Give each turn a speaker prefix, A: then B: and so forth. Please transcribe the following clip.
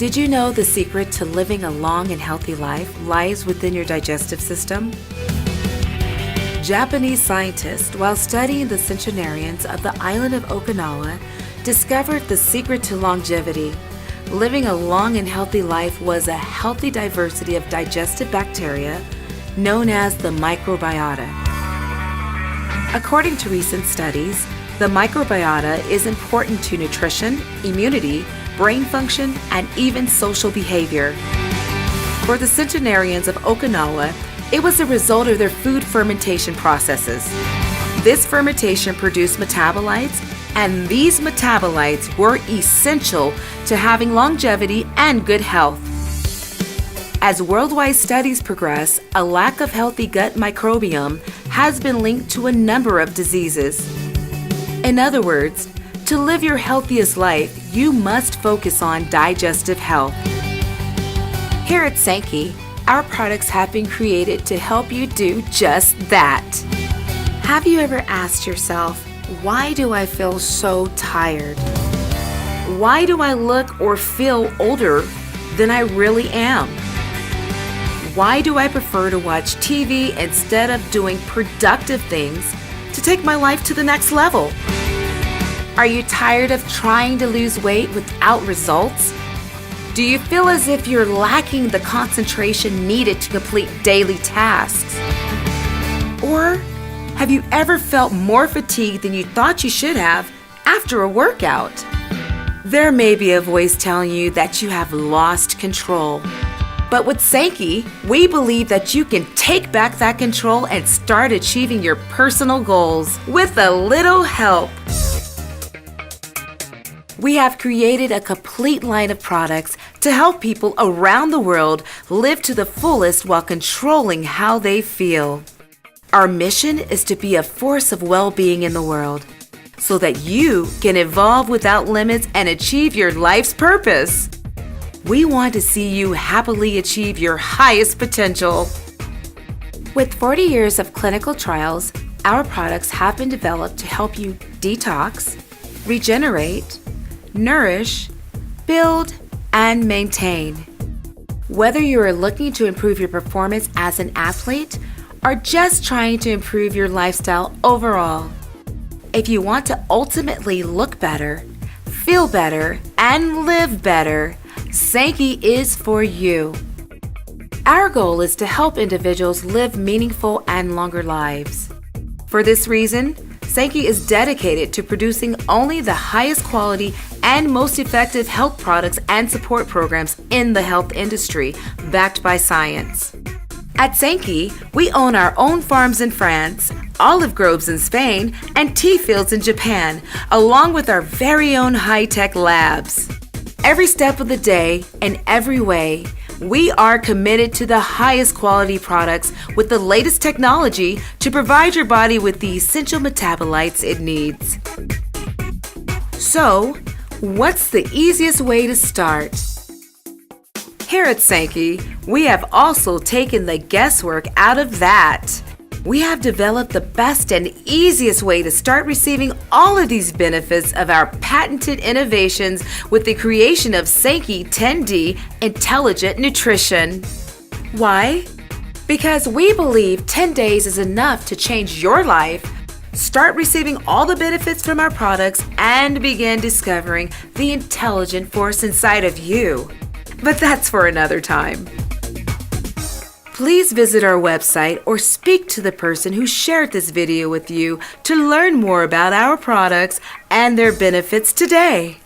A: Did you know the secret to living a long and healthy life lies within your digestive system? Japanese scientists, while studying the centenarians of the island of Okinawa, discovered the secret to longevity. Living a long and healthy life was a healthy diversity of digestive bacteria known as the microbiota. According to recent studies, the microbiota is important to nutrition, immunity, brain function, and even social behavior. For the centenarians of Okinawa, it was a result of their food fermentation processes. This fermentation produced metabolites, and these metabolites were essential to having longevity and good health. As worldwide studies progress, a lack of healthy gut microbiome has been linked to a number of diseases. In other words, to live your healthiest life, you must focus on digestive health. Here at Sanki, our products have been created to help you do just that. Have you ever asked yourself, why do I feel so tired? Why do I look or feel older than I really am? Why do I prefer to watch TV instead of doing productive things to take my life to the next level? Are you tired of trying to lose weight without results? Do you feel as if you're lacking the concentration needed to complete daily tasks? Or have you ever felt more fatigued than you thought you should have after a workout? There may be a voice telling you that you have lost control. But with Sanki, we believe that you can take back that control and start achieving your personal goals with a little help. We have created a complete line of products to help people around the world live to the fullest while controlling how they feel. Our mission is to be a force of well-being in the world so that you can evolve without limits and achieve your life's purpose. We want to see you happily achieve your highest potential. With 40 years of clinical trials, our products have been developed to help you detox, regenerate, nourish, build, and maintain. Whether you are looking to improve your performance as an athlete or just trying to improve your lifestyle overall, if you want to ultimately look better, feel better, and live better, Sanki is for you. Our goal is to help individuals live meaningful and longer lives. For this reason, Sanki is dedicated to producing only the highest quality and most effective health products and support programs in the health industry, backed by science. At Sanki, we own our own farms in France, olive groves in Spain, and tea fields in Japan, along with our very own high-tech labs. Every step of the day, in every way, we are committed to the highest quality products with the latest technology to provide your body with the essential metabolites it needs. So, what's the easiest way to start? Here at Sanki, we have also taken the guesswork out of that. We have developed the best and easiest way to start receiving all of these benefits of our patented innovations with the creation of Sanki 10D Intelligent Nutrition. Why? Because we believe 10 days is enough to change your life, start receiving all the benefits from our products, and begin discovering the intelligent force inside of you. But that's for another time. Please visit our website or speak to the person who shared this video with you to learn more about our products and their benefits today.